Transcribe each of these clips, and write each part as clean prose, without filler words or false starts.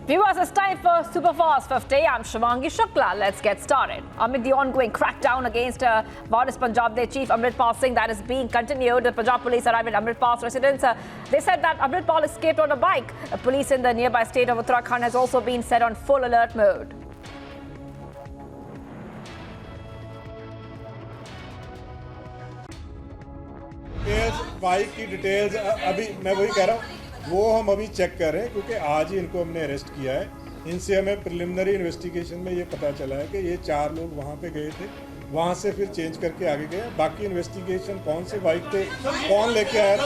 Viewers, it's time for Superfast 50. I'm Shivangi Shukla. Let's get started. Amid the ongoing crackdown against Ward's Punjab, their chief Amritpal Singh, that is being continued. The Punjab police arrived at Amritpal's residence. They said that Amritpal escaped on a bike. Police in the nearby state of Uttarakhand has also been set on full alert mode. Bike की details अभी मैं वही कह रहा हूँ, वो हम अभी चेक कर रहे हैं क्योंकि आज ही इनको हमने अरेस्ट किया है। इनसे हमें प्रिलिमिनरी इन्वेस्टिगेशन में ये पता चला है कि ये 4 लोग वहाँ पे गए थे, वहाँ से फिर चेंज करके आगे गए। बाकी इन्वेस्टिगेशन कौन से बाइक पे कौन लेके आया था,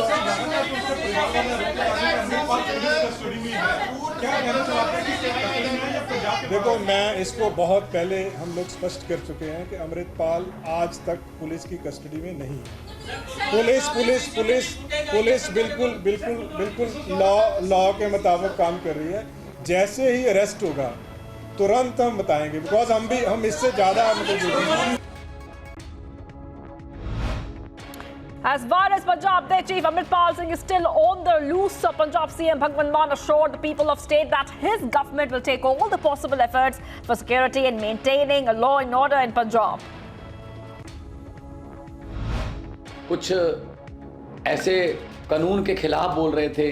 देखो मैं इसको बहुत पहले हम लोग स्पष्ट कर चुके हैं कि अमृतपाल आज तक पुलिस की कस्टडी में नहीं है। पुलिस बिल्कुल लॉ के मुताबिक काम कर रही है। जैसे ही अरेस्ट होगा तुरंत हम बताएंगे, बिकॉज हम इससे ज्यादा As far as Punjab, their chief Amritpal Singh is still on the loose. Punjab CM Bhagwant Mann assured the people of state that his government will take all the possible efforts for security and maintaining a law and order in Punjab. कुछ ऐसे कानून के खिलाफ बोल रहे थे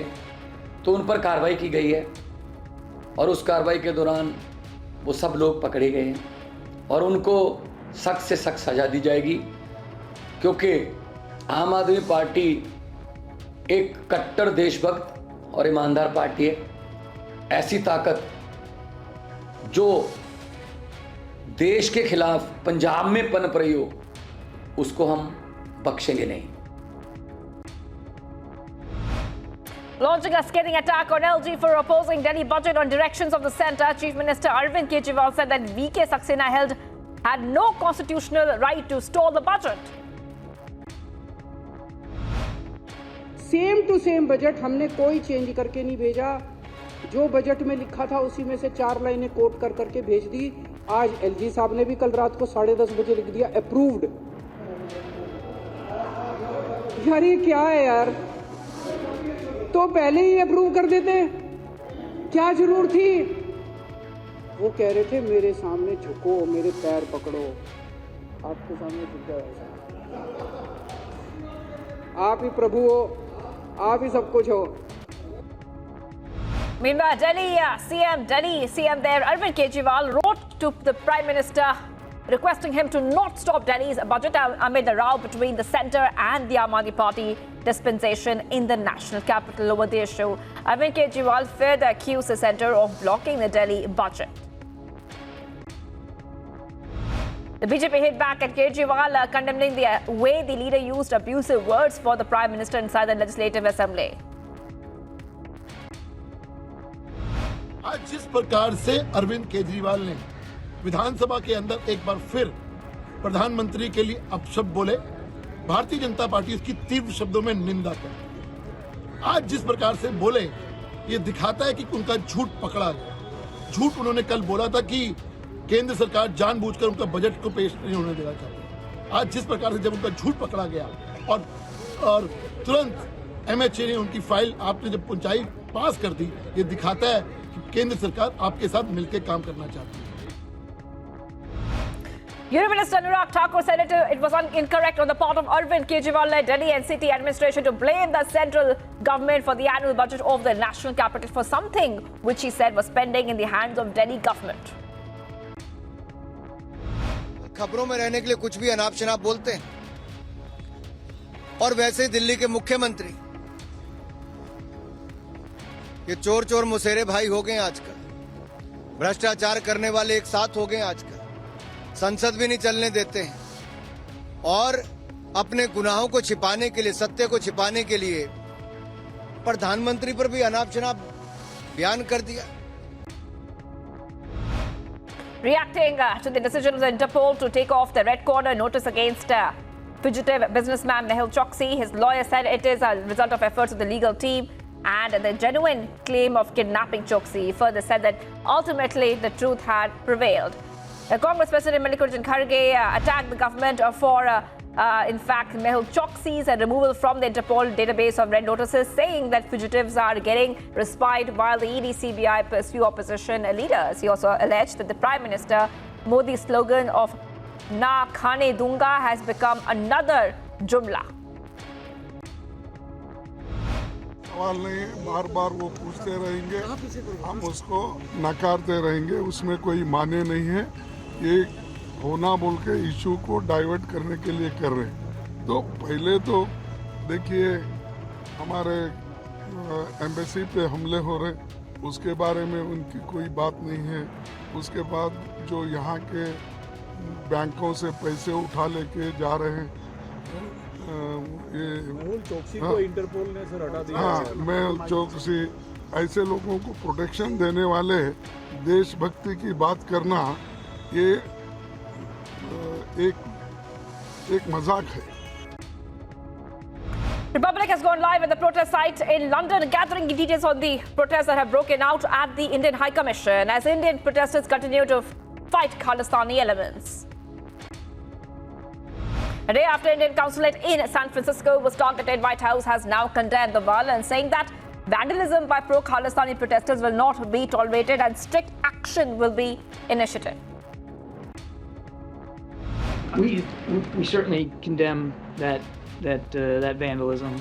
तो उन पर कार्रवाई की गई है और उस कार्रवाई के दौरान वो सब लोग पकड़े गए हैं और उनको सख्त से सख्त सजा दी जाएगी, क्योंकि आम आदमी पार्टी एक कट्टर देशभक्त और ईमानदार पार्टी है। ऐसी ताकत जो देश के खिलाफ पंजाब में पनप रही हो उसको हम बख्शेंगे नहीं। Launching a scathing attack on LG for opposing Delhi budget on directions of the centre, Chief Minister Arvind Kejriwal said that VK Saxena had no constitutional right to stall the budget. Same to same budget हमने कोई change करके नहीं भेजा। जो budget में लिखा था उसी में से 4 लाइनें कोट कर करके भेज दी। आज एलजी साहब ने भी कल रात को 10:30 बजे लिख दिया अप्रूव्ड। यार ये क्या है यार, तो पहले ही अप्रूव कर देते, क्या जरूर थी। वो कह रहे थे मेरे सामने झुको, मेरे पैर पकड़ो। आपके सामने झुक जाओ, आप ही प्रभु हो, आप ही सब कुछ हो। Meanwhile, Delhi CM there, Arvind Kejriwal wrote to the Prime Minister requesting him to not stop Delhi's budget amid the row between the centre and the Aam Aadmi Party dispensation in the national capital over the issue. Arvind Kejriwal further accused the centre of blocking the Delhi budget. The BJP hit back at Kejriwal, condemning the way the leader used abusive words for the Prime Minister inside the Legislative Assembly. आज जिस प्रकार से अरविंद केजरीवाल ने विधानसभा के अंदर एक बार फिर प्रधानमंत्री के लिए अपशब्द बोले, भारतीय जनता पार्टी इसकी तीव्र शब्दों में निंदा करती। आज जिस प्रकार से बोले ये दिखाता है कि उनका झूठ पकड़ा गया। झूठ उन्होंने कल बोला था कि केंद्र सरकार जानबूझकर उनका बजट को पेश नहीं होने देना चाहती। आज जिस प्रकार से जब उनका झूठ पकड़ा गया और तुरंत एमएचए ने उनकी फाइल आपने जब पहुंचाई, पास कर दी, ये दिखाता है कि केंद्र सरकार आपके साथ मिलकर काम करना चाहती है। Union Minister Anurag Thakur said it was incorrect on the part of Arvind Kejriwal-led Delhi NCT administration to blame the central government for the annual budget of the national capital for something which he said was pending in the hands of Delhi government. खबरों में रहने के लिए कुछ भी अनाप शनाप बोलते हैं और वैसे दिल्ली के मुख्यमंत्री ये चोर मुसेरे भाई हो गए आजकल। भ्रष्टाचार करने वाले एक साथ हो गए आजकल। संसद भी नहीं चलने देते हैं और अपने गुनाहों को छिपाने के लिए, सत्य को छिपाने के लिए प्रधानमंत्री पर भी अनाप शनाप बयान कर दिया। Reacting to the decision of the Interpol to take off the red corner notice against fugitive businessman MEHUL Choksi, his lawyer said it is a result of efforts of the legal team and the genuine claim of kidnapping Choksi. He further said that ultimately the truth had prevailed. Congress President Mallikarjun Kharge attacked the government for In fact, MEHUL CHOSKI's and removal from the Interpol database of red notices, saying that fugitives are getting respite while the ED CBI pursue opposition leaders. He also alleged that the Prime Minister Modi's slogan of "Na khane dunga" has become another jumla. सवाल नहीं, बार बार वो पूछते रहेंगे, हम उसको नकारते रहेंगे, उसमें कोई माने नहीं है। ये होना बोल के इशू को डाइवर्ट करने के लिए कर रहे हैं। तो पहले तो देखिए हमारे एम्बेसी पे हमले हो रहे, उसके बारे में उनकी कोई बात नहीं है। उसके बाद जो यहाँ के बैंकों से पैसे उठा लेके जा रहे हैं, ये मेहुल चोकसी को इंटरपोल ने सर हटा दिया। हाँ, मेहुल चोकसी ऐसे लोगों को प्रोटेक्शन देने वाले देशभक्ति की बात करना ये एक मजाक है। Republic has gone live at the protest site in London, gathering details on the protests that have broken out at the Indian High Commission as Indian protesters continue to fight Khalistani elements. A day after Indian consulate in San Francisco was targeted, White House has now condemned the violence, saying that vandalism by pro-Khalistani protesters will not be tolerated and strict action will be initiated. We certainly condemn that vandalism.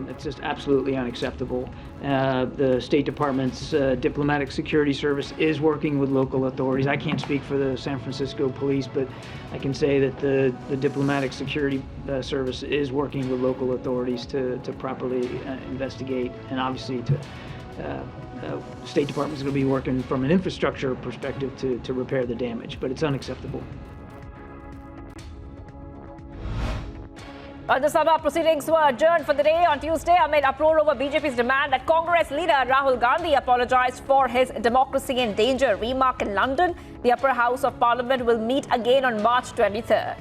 It's just absolutely unacceptable. The State Department's Diplomatic Security Service is working with local authorities. I can't speak for the San Francisco police, but I can say that the Diplomatic Security Service is working with local authorities to properly investigate, and obviously State Department is going to be working from an infrastructure perspective to repair the damage, but it's unacceptable. The Sabha proceedings were adjourned for the day on Tuesday amid uproar over BJP's demand that Congress leader Rahul Gandhi apologise for his democracy in danger remark in London. The upper house of parliament will meet again on March 23rd.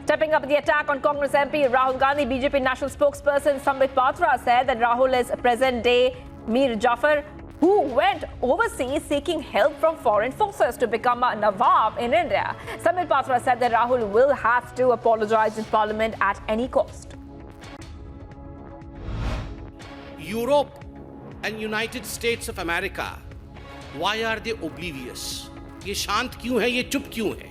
Stepping up the attack on Congress MP Rahul Gandhi, BJP national spokesperson Amritpal said that Rahul is present-day Mir Jafar, who went overseas seeking help from foreign forces to become a Nawab in India. Amritpal said that Rahul will have to apologise in Parliament at any cost. Europe and United States of America, why are they oblivious? ये शांत क्यों है? ये चुप क्यों है?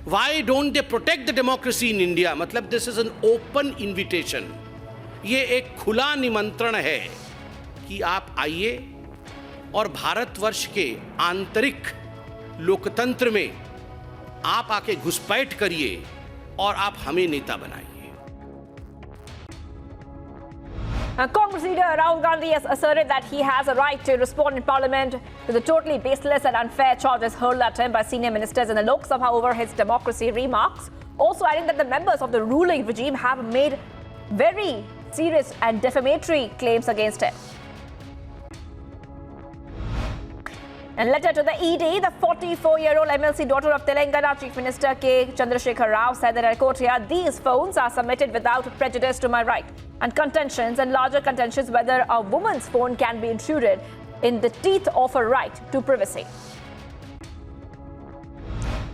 Why don't they protect the democracy in India? मतलब this is an open invitation. ये एक खुला निमंत्रण है कि आप आइए और भारतवर्ष के आंतरिक लोकतंत्र में आप आके घुसपैठ करिए और आप हमें नेता बनाइए. Congress leader Rahul Gandhi has asserted that he has a right to respond in Parliament to the totally baseless and unfair charges hurled at him by senior ministers in the Lok Sabha over his democracy remarks, also adding that the members of the ruling regime have made very serious and defamatory claims against him. In a letter to the ED, the 44-year-old MLC daughter of Telangana Chief Minister K. Chandrasekhar Rao said that, I quote here, these phones are submitted without prejudice to my right and contentions and larger contentions whether a woman's phone can be intruded in the teeth of a right to privacy.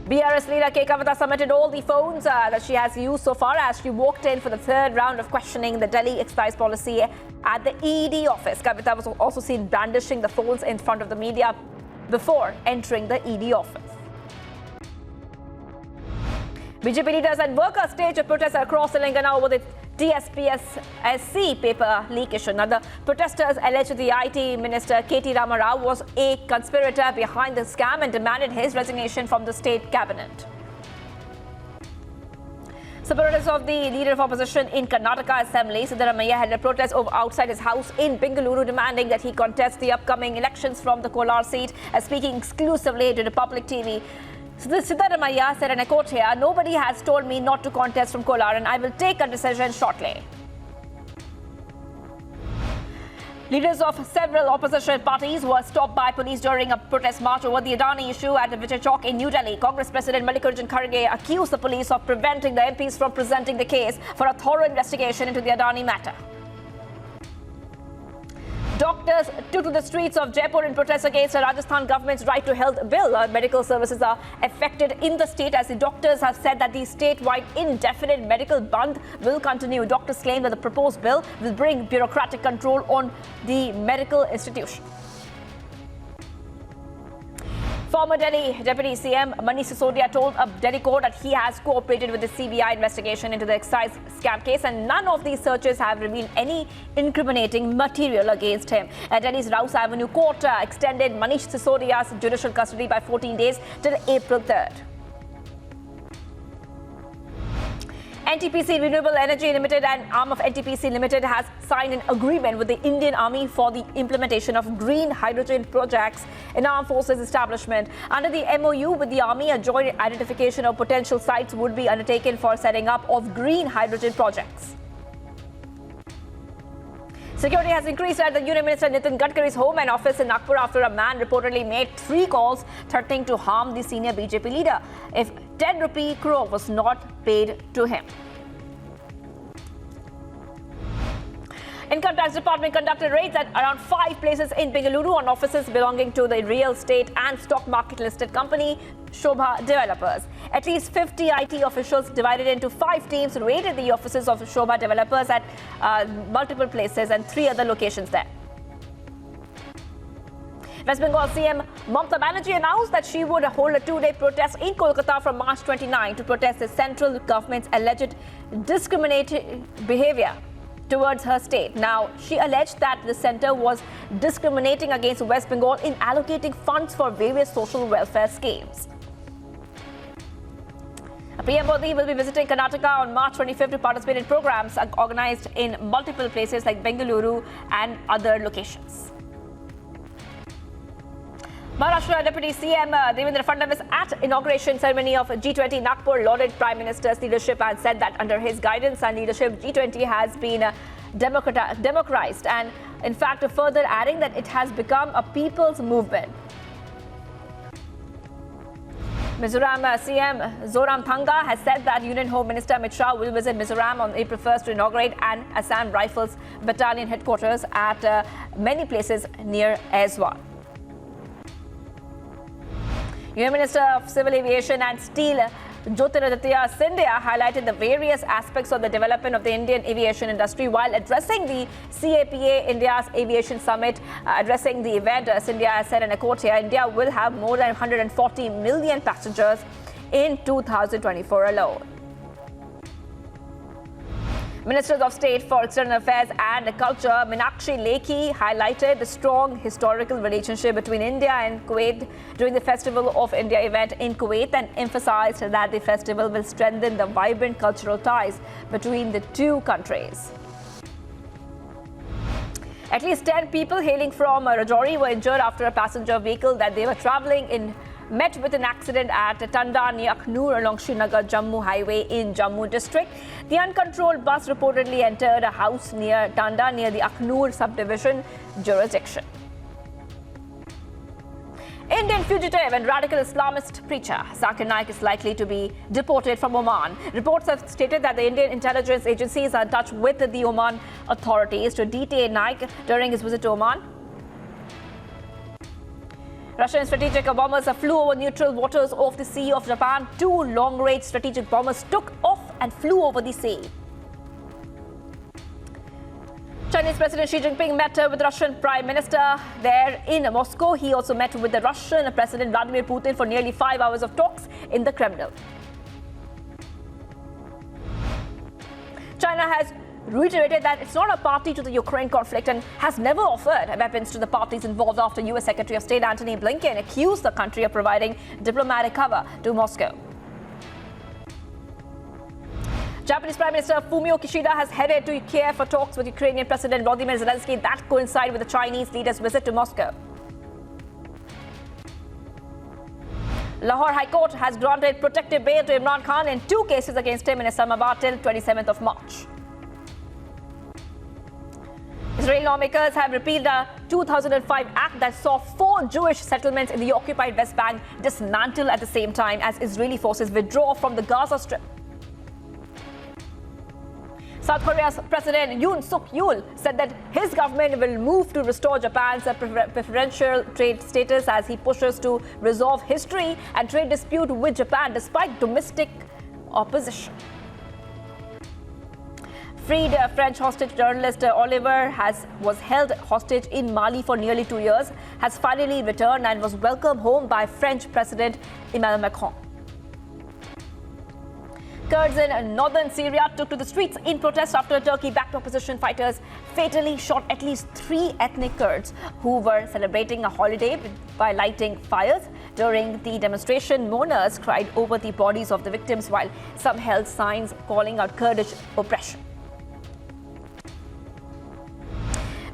BRS leader KYIV submitted all the phones that she has used so far as she walked in for the third round of questioning the Delhi excise policy at the ED office. KAVITHA was also seen brandishing the phones in front of the media before entering the ED office. BJP leaders and workers staged a protest across Telangana over the TSPSC paper leak issue. Now, the protesters alleged the IT minister K.T. Rama Rao was a conspirator behind the scam and demanded his resignation from the state cabinet. Supporters of the leader of opposition in Karnataka Assembly, Siddaramaiah, held a protest outside his house in Bengaluru, demanding that he contest the upcoming elections from the Kolar seat. Speaking exclusively to the public TV, Siddaramaiah said, and I quote here, nobody has told me not to contest from Kolar and I will take a decision shortly. Leaders of several opposition parties were stopped by police during a protest march over the Adani issue at Vijay Chowk in New Delhi. Congress President Mallikarjun Kharge accused the police of preventing the MPs from presenting the case for a thorough investigation into the Adani matter. Doctors took to the streets of Jaipur in protest against the Rajasthan government's right to health bill. Medical services are affected in the state as the doctors have said that the statewide indefinite medical bandh will continue. Doctors claim that the proposed bill will bring bureaucratic control on the medical institution. Former Delhi Deputy CM Manish Sisodia told a Delhi court that he has cooperated with the CBI investigation into the excise scam case and none of these searches have revealed any incriminating material against him. Delhi's Rouse Avenue court extended Manish Sisodia's judicial custody by 14 days till April 3rd. NTPC Renewable Energy Limited, an arm of NTPC Limited, has signed an agreement with the Indian Army for the implementation of green hydrogen projects in armed forces establishment. Under the MOU with the Army, a joint identification of potential sites would be undertaken for setting up of green hydrogen projects. Security has increased at the Union Minister Nitin Gadkari's home and office in Nagpur after a man reportedly made 3 calls threatening to harm the senior BJP leader if 10 rupee crore was not paid to him. Income Tax Department conducted raids at around 5 places in Bengaluru on offices belonging to the real estate and stock market listed company Shobha Developers. At least 50 IT officials divided into 5 teams raided the offices of Shobha Developers at multiple places and 3 other locations there. West Bengal CM Mamata Banerjee announced that she would hold a 2-day protest in Kolkata from March 29 to protest the central government's alleged discriminatory behavior towards her state. Now, she alleged that the centre was discriminating against West Bengal in allocating funds for various social welfare schemes. PM Modi will be visiting Karnataka on March 25th to participate in programs organized in multiple places like Bengaluru and other locations. Maharashtra Deputy CM Devendra Fadnavis at inauguration ceremony of G20 Nagpur lauded Prime Minister's leadership and said that under his guidance and leadership, G20 has been democratized and in fact further adding that it has become a people's movement. Mizoram CM Zoramthanga has said that Union Home Minister Amit Shah will visit Mizoram on April 1st to inaugurate an Assam Rifles Battalion headquarters at many places near Aizwal. Union Minister of Civil Aviation and Steel Jyotiraditya Scindia highlighted the various aspects of the development of the Indian aviation industry while addressing the CAPA India's Aviation Summit. Addressing the event, Scindia said in a quote here, India will have more than 140 million passengers in 2024 alone. Ministers of State for External Affairs and Culture Meenakshi Lekhi highlighted the strong historical relationship between India and Kuwait during the Festival of India event in Kuwait and emphasized that the festival will strengthen the vibrant cultural ties between the two countries. At least 10 people hailing from Rajouri were injured after a passenger vehicle that they were traveling in met with an accident at Tanda near Akhnur along Srinagar Jammu highway in Jammu district. The uncontrolled bus reportedly entered a house near Tanda near the Akhnur subdivision jurisdiction. Indian fugitive and radical Islamist preacher Zakir Naik is likely to be deported from Oman. Reports have stated that the Indian intelligence agencies are in touch with the Oman authorities to detain Naik during his visit to Oman. Russian strategic bombers flew over neutral waters off the Sea of Japan. 2 long-range strategic bombers took off and flew over the sea. Chinese President Xi Jinping met with Russian Prime Minister there in Moscow. He also met with the Russian President Vladimir Putin for nearly 5 hours of talks in the Kremlin. China has reiterated that it's not a party to the Ukraine conflict and has never offered weapons to the parties involved after U.S. Secretary of State Antony Blinken accused the country of providing diplomatic cover to Moscow. Japanese Prime Minister Fumio Kishida has headed to Kiev for talks with Ukrainian President Volodymyr Zelensky that coincide with the Chinese leader's visit to Moscow. Lahore High Court has granted protective bail to Imran Khan in 2 cases against him in Islamabad till 27th of March. Israeli lawmakers have repealed a 2005 act that saw 4 Jewish settlements in the occupied West Bank dismantled at the same time as Israeli forces withdraw from the Gaza Strip. South Korea's President Yoon Suk-yeol said that his government will move to restore Japan's preferential trade status as he pushes to resolve history and trade dispute with Japan despite domestic opposition. Freed French hostage journalist Oliver was held hostage in Mali for nearly 2 years, has finally returned and was welcomed home by French President Emmanuel Macron. Kurds in northern Syria took to the streets in protest after Turkey-backed opposition fighters fatally shot at least 3 ethnic Kurds who were celebrating a holiday by lighting fires. During the demonstration, mourners cried over the bodies of the victims while some held signs calling out Kurdish oppression.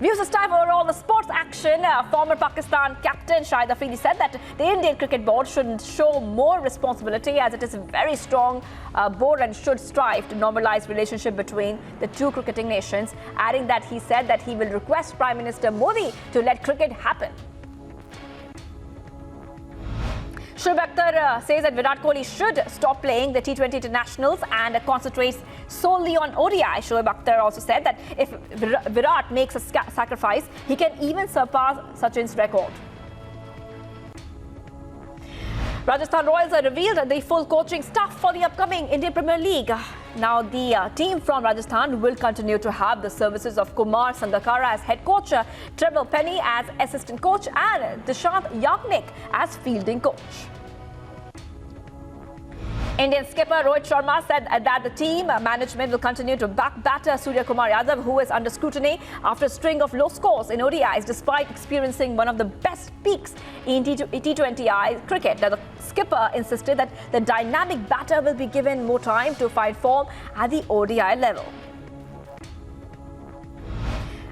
Views this time over all the sports action. Former Pakistan captain Shahid Afridi said that the Indian Cricket Board should show more responsibility as it is a very strong board and should strive to normalize relationship between the two cricketing nations, adding that he said that he will request Prime Minister Modi to let cricket happen. Shoaib Akhtar says that Virat Kohli should stop playing the T20 internationals and concentrate solely on ODI. Shoaib Akhtar also said that if Virat makes a sacrifice, he can even surpass Sachin's record. Rajasthan Royals have revealed the full coaching staff for the upcoming Indian Premier League. Now, the team from Rajasthan will continue to have the services of Kumar Sangakkara as head coach, Trevor Penny as assistant coach, and Dishant Yagnik as fielding coach. Indian skipper Rohit Sharma said that the team management will continue to back batter Surya Kumar Yadav, who is under scrutiny after a string of low scores in ODIs despite experiencing one of the best peaks in T20I cricket. Now, the skipper insisted that the dynamic batter will be given more time to find form at the ODI level.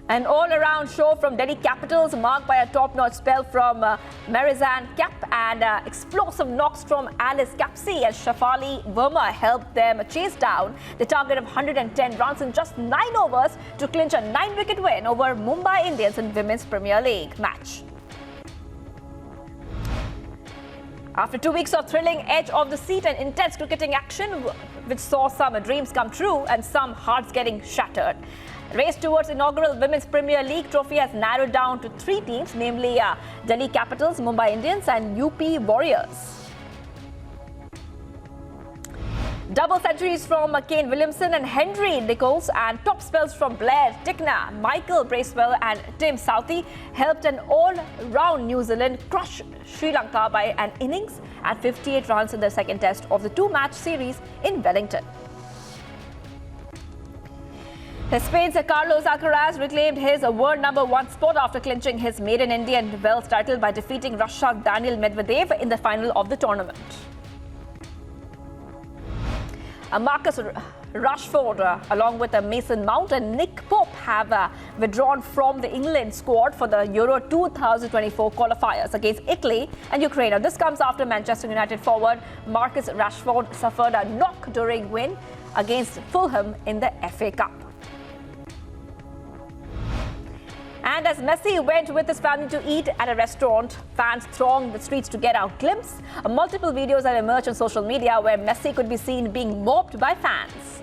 An all-around show from Delhi Capitals marked by a top-notch spell from Marizan Cap and explosive knocks from Alice Capsey and Shafali Verma helped them chase down the target of 110 runs in just 9 overs to clinch a 9-wicket win over Mumbai Indians in Women's Premier League match. After 2 weeks of thrilling edge of the seat and intense cricketing action, which saw some dreams come true and some hearts getting shattered, race towards inaugural Women's Premier League trophy has narrowed down to 3 teams, namely Delhi Capitals, Mumbai Indians and UP Warriors. Double centuries from Kane Williamson and Henry Nichols and top spells from Blair Tickner, Michael Bracewell and Tim Southey helped an all-round New Zealand crush Sri Lanka by an innings at 58 runs in the second test of the 2-match series in Wellington. Spain's Carlos Alcaraz reclaimed his world #1 spot after clinching his maiden Indian Wells title by defeating Russia's Daniil Medvedev in the final of the tournament. Marcus Rashford, along with Mason Mount and Nick Pope, have withdrawn from the England squad for the Euro 2024 qualifiers against Italy and Ukraine. Now, this comes after Manchester United forward Marcus Rashford suffered a knock during win against Fulham in the FA Cup. And as Messi went with his family to eat at a restaurant, fans thronged the streets to get a glimpse. Multiple videos have emerged on social media where Messi could be seen being mobbed by fans.